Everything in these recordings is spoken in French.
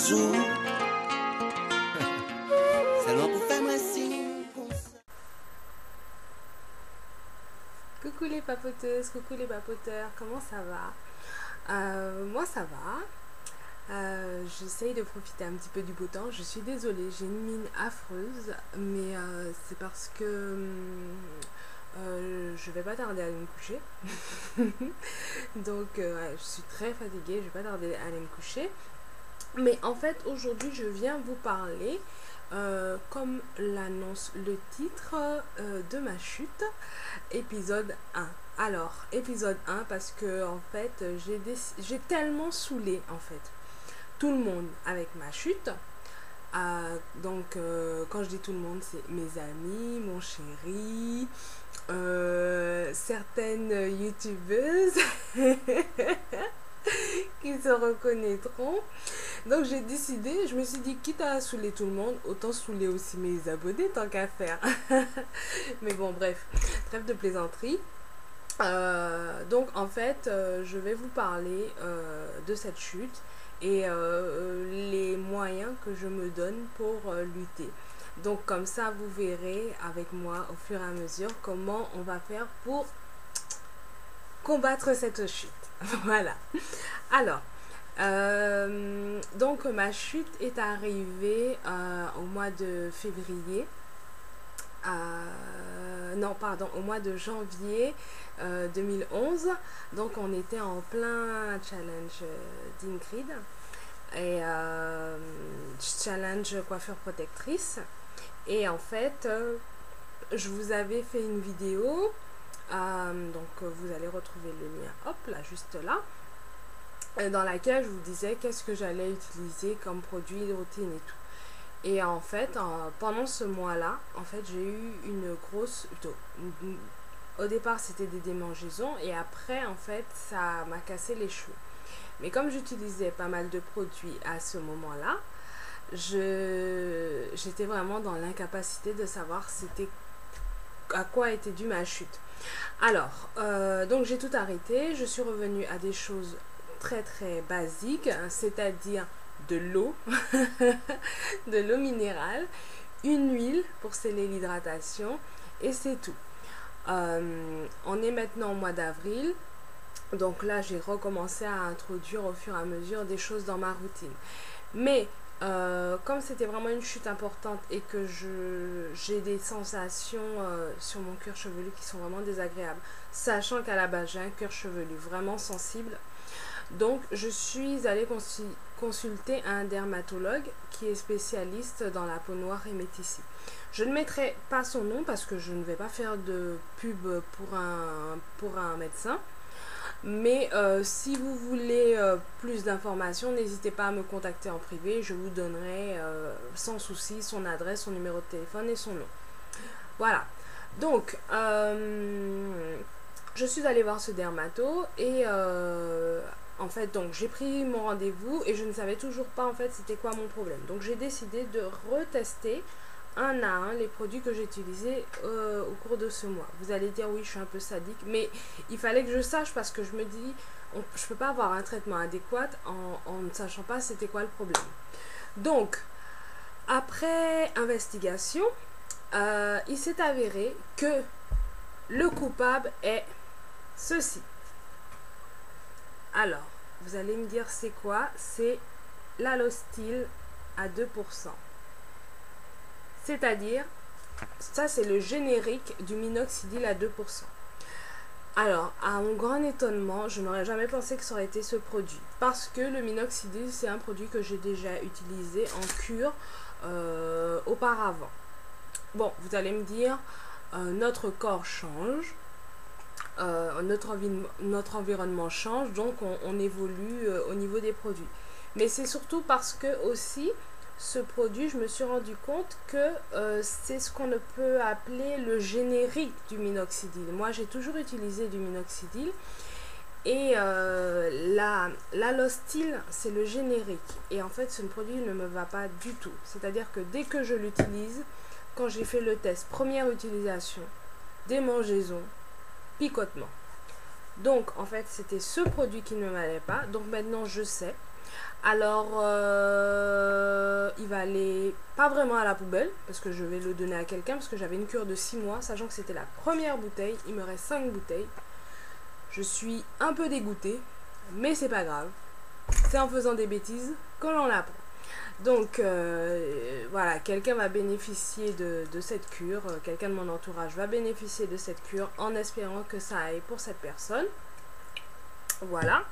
bisous. Seulement pour faire un signe. Coucou les papoteuses, coucou les papoteurs, comment ça va? Moi ça va. J'essaye de profiter un petit peu du beau temps. Je suis désolée, j'ai une mine affreuse, mais c'est parce que je vais pas tarder à aller me coucher. Donc je suis très fatiguée, je vais pas tarder à aller me coucher. Mais en fait aujourd'hui je viens vous parler, comme l'annonce le titre, de ma chute, épisode 1. Alors épisode 1 parce que en fait j'ai tellement saoulé en fait tout le monde avec ma chute. Donc quand je dis tout le monde, c'est mes amis, mon chéri, certaines youtubeuses qui se reconnaîtront. Donc j'ai décidé, je me suis dit, quitte à saouler tout le monde, autant saouler aussi mes abonnés tant qu'à faire. Mais bon, bref, trêve de plaisanterie. Donc en fait je vais vous parler de cette chute et les moyens que je me donne pour lutter. Donc comme ça vous verrez avec moi au fur et à mesure comment on va faire pour combattre cette chute. Voilà. Alors donc ma chute est arrivée au mois de février. Non pardon, au mois de janvier 2011. Donc on était en plein challenge d'Ingrid et challenge coiffure protectrice, et en fait je vous avais fait une vidéo, donc vous allez retrouver le lien, hop là, juste là, dans laquelle je vous disais qu'est-ce que j'allais utiliser comme produit de routine et tout. Et en fait, pendant ce mois-là, en fait, j'ai eu une grosse... Au départ, c'était des démangeaisons et après, en fait, ça m'a cassé les cheveux. Mais comme j'utilisais pas mal de produits à ce moment-là, j'étais vraiment dans l'incapacité de savoir c'était à quoi était due ma chute. Alors, donc j'ai tout arrêté. Je suis revenue à des choses très très basiques, c'est-à-dire de l'eau, de l'eau minérale, une huile pour sceller l'hydratation, et c'est tout. On est maintenant au mois d'avril, donc là j'ai recommencé à introduire au fur et à mesure des choses dans ma routine. Mais comme c'était vraiment une chute importante et que j'ai des sensations sur mon cuir chevelu qui sont vraiment désagréables, sachant qu'à la base j'ai un cuir chevelu vraiment sensible, donc je suis allée consulter un dermatologue qui est spécialiste dans la peau noire et métissée. Je ne mettrai pas son nom parce que je ne vais pas faire de pub pour un médecin. Mais si vous voulez plus d'informations, n'hésitez pas à me contacter en privé. Je vous donnerai sans souci son adresse, son numéro de téléphone et son nom. Voilà. Donc, je suis allée voir ce dermato et... en fait, donc j'ai pris mon rendez-vous et je ne savais toujours pas en fait c'était quoi mon problème. Donc j'ai décidé de retester un à un les produits que j'ai utilisés au cours de ce mois. Vous allez dire oui, je suis un peu sadique, mais il fallait que je sache parce que je me dis, je peux pas avoir un traitement adéquat en ne sachant pas c'était quoi le problème. Donc, après investigation, il s'est avéré que le coupable est ceci. Alors, vous allez me dire c'est quoi? C'est l'Alostil à 2%. C'est-à-dire, ça c'est le générique du minoxidil à 2%. Alors, à mon grand étonnement, je n'aurais jamais pensé que ça aurait été ce produit. Parce que le minoxidil, c'est un produit que j'ai déjà utilisé en cure auparavant. Bon, vous allez me dire, notre corps change. Notre environnement change, donc on évolue au niveau des produits. Mais c'est surtout parce que aussi ce produit, je me suis rendu compte que c'est ce qu'on peut appeler le générique du minoxidil. Moi j'ai toujours utilisé du minoxidil et l'Alostil c'est le générique, et en fait ce produit ne me va pas du tout. C'est à dire que dès que je l'utilise, quand j'ai fait le test première utilisation, démangeaison, picotement. Donc en fait c'était ce produit qui ne m'allait pas. Donc maintenant je sais. Alors, il va aller pas vraiment à la poubelle, parce que je vais le donner à quelqu'un, parce que j'avais une cure de 6 mois, sachant que c'était la première bouteille. Il me reste 5 bouteilles. Je suis un peu dégoûtée, mais c'est pas grave. C'est en faisant des bêtises que l'on apprend. Donc, voilà, quelqu'un va bénéficier de cette cure. Quelqu'un de mon entourage va bénéficier de cette cure en espérant que ça aille pour cette personne. Voilà.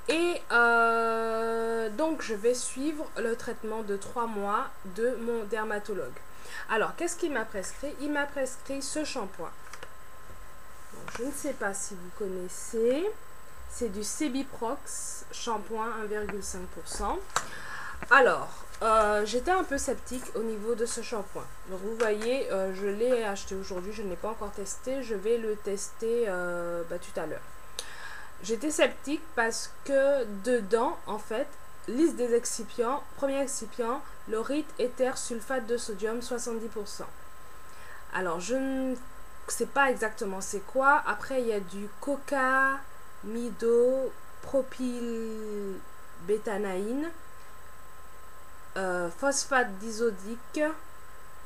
Et donc, je vais suivre le traitement de 3 mois de mon dermatologue. Alors, qu'est-ce qu'il m'a prescrit? Il m'a prescrit ce shampoing. Donc, je ne sais pas si vous connaissez. C'est du Sebiprox shampoing 1,5%. Alors, j'étais un peu sceptique au niveau de ce shampoing. Donc, vous voyez, je l'ai acheté aujourd'hui. Je ne l'ai pas encore testé. Je vais le tester tout à l'heure. J'étais sceptique parce que dedans, en fait, liste des excipients, premier excipient, laurite, éther, sulfate de sodium, 70%. Alors, je ne sais pas exactement c'est quoi. Après, il y a du coca, mido, propylbétanaïne, phosphate disodique,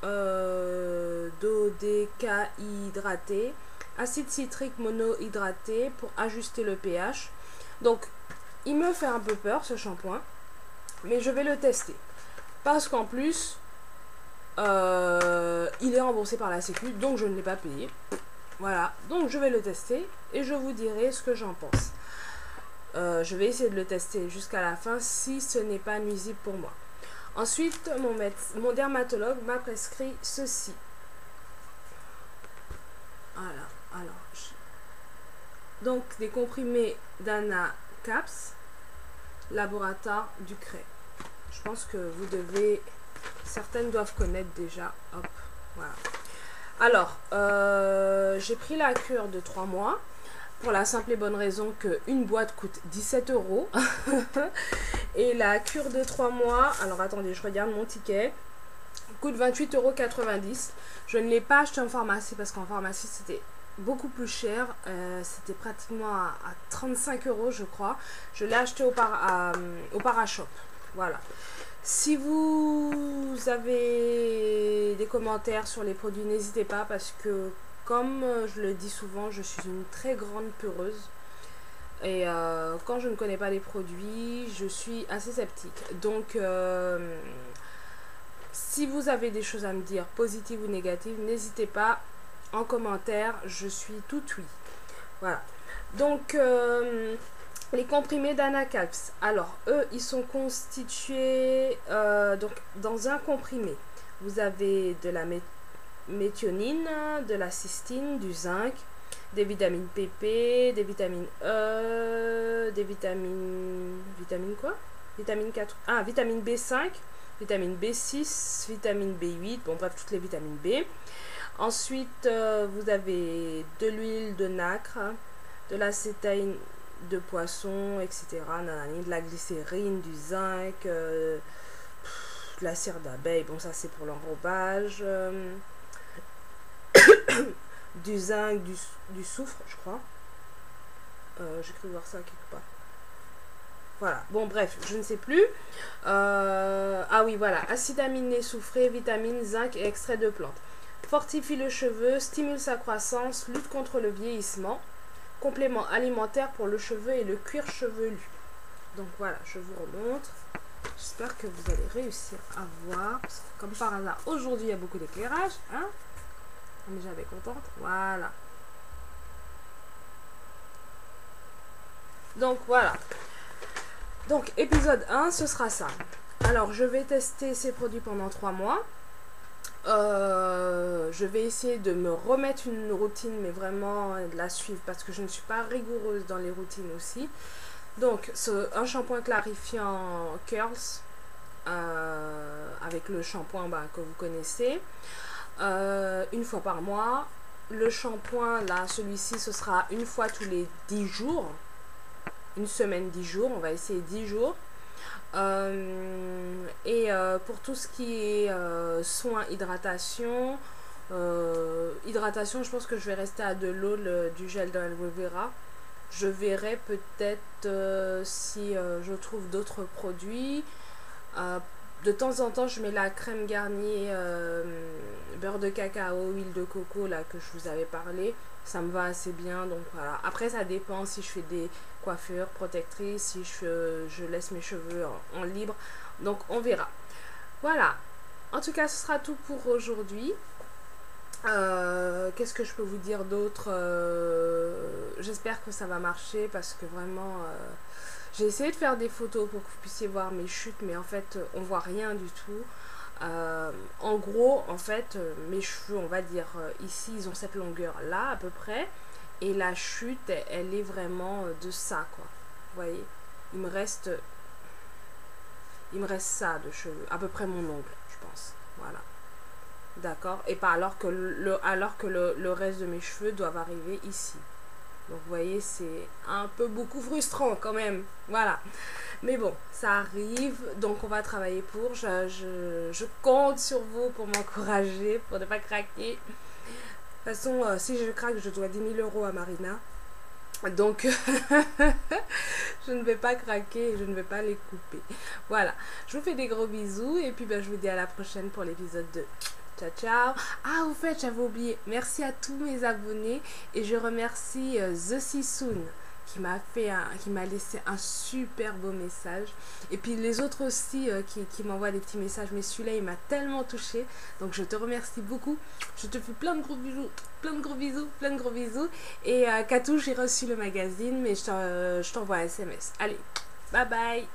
dodécahydraté, acide citrique monohydraté pour ajuster le pH. Donc, il me fait un peu peur ce shampoing, mais je vais le tester. Parce qu'en plus, il est remboursé par la Sécu, donc je ne l'ai pas payé. Voilà, donc je vais le tester et je vous dirai ce que j'en pense. Je vais essayer de le tester jusqu'à la fin si ce n'est pas nuisible pour moi. Ensuite, mon dermatologue m'a prescrit ceci. Voilà. Alors, donc des comprimés d'Anna Caps, laboratoire du Cray. Je pense que vous devez, certaines doivent connaître déjà. Hop, voilà. Alors, j'ai pris la cure de 3 mois pour la simple et bonne raison qu'une boîte coûte 17 €. Et la cure de 3 mois, alors attendez, je regarde mon ticket, coûte 28,90 €. Je ne l'ai pas acheté en pharmacie parce qu'en pharmacie c'était beaucoup plus cher, c'était pratiquement à 35 € je crois. Je l'ai acheté au Parashop. Voilà. Si vous avez des commentaires sur les produits, n'hésitez pas parce que comme je le dis souvent, je suis une très grande peureuse. Et quand je ne connais pas les produits, je suis assez sceptique. Donc, si vous avez des choses à me dire, positives ou négatives, n'hésitez pas en commentaire, je suis tout oui. Voilà. Donc, les comprimés d'Anacaps. Alors, eux, ils sont constitués donc, dans un comprimé. Vous avez de la méthionine, de la cystine, du zinc, des vitamines PP, des vitamines E, des vitamines... Vitamine quoi? Vitamine 4... Ah, vitamine B5, vitamine B6, vitamine B8, bon bref, toutes les vitamines B. Ensuite, vous avez de l'huile de nacre, de l'acétaïne de poisson, etc. De la glycérine, du zinc, de la cire d'abeille, bon ça c'est pour l'enrobage, du zinc, du soufre, je crois. J'ai cru voir ça quelque part. Voilà, bon bref, je ne sais plus. Ah oui, voilà, acide aminé, soufré, vitamines, zinc et extrait de plantes. Fortifie le cheveu, stimule sa croissance, lutte contre le vieillissement. Complément alimentaire pour le cheveu et le cuir chevelu. Donc voilà, je vous remontre. J'espère que vous allez réussir à voir. Parce que comme par hasard, aujourd'hui il y a beaucoup d'éclairage. Hein? On est jamais contente. Voilà. Donc voilà. Donc épisode 1, ce sera ça. Alors je vais tester ces produits pendant 3 mois. Je vais essayer de me remettre une routine, mais vraiment de la suivre parce que je ne suis pas rigoureuse dans les routines aussi. Donc, un shampoing clarifiant Curls avec le shampoing que vous connaissez, une fois par mois. Le shampoing, là, celui-ci, ce sera une fois tous les 10 jours. Une semaine, 10 jours. On va essayer 10 jours. Pour tout ce qui est soins, hydratation, je pense que je vais rester à de l'eau, du gel d'aloe vera Je verrai peut-être si je trouve d'autres produits. De temps en temps, je mets la crème Garnier beurre de cacao, huile de coco là que je vous avais parlé. Ça me va assez bien, donc voilà. Après, ça dépend si je fais des coiffures protectrices, si je laisse mes cheveux en libre. Donc, on verra. Voilà. En tout cas, ce sera tout pour aujourd'hui. Qu'est-ce que je peux vous dire d'autre? J'espère que ça va marcher parce que vraiment j'ai essayé de faire des photos pour que vous puissiez voir mes chutes, mais en fait on voit rien du tout. En gros, en fait, mes cheveux, on va dire ici, ils ont cette longueur là à peu près, et la chute, elle est vraiment de ça, quoi. Vous voyez, il me reste ça de cheveux, à peu près mon ongle, je pense. Voilà. D'accord. Et pas alors que le reste de mes cheveux doivent arriver ici. Donc vous voyez, c'est un peu beaucoup frustrant quand même. Voilà. Mais bon, ça arrive. Donc on va travailler pour. Je compte sur vous pour m'encourager, pour ne pas craquer. De toute façon, si je craque, je dois 10 000 € à Marina. Donc je ne vais pas craquer et je ne vais pas les couper. Voilà. Je vous fais des gros bisous. Et puis ben, je vous dis à la prochaine pour l'épisode 2. Ciao, ciao. Ah, au fait, j'avais oublié. Merci à tous mes abonnés. Et je remercie The Sisoun qui m'a laissé un super beau message. Et puis les autres aussi qui m'envoient des petits messages. Mais celui-là, il m'a tellement touché. Donc je te remercie beaucoup. Je te fais plein de gros bisous. Plein de gros bisous. Plein de gros bisous. Et Katou, j'ai reçu le magazine. Mais je t'envoie un SMS. Allez, bye bye.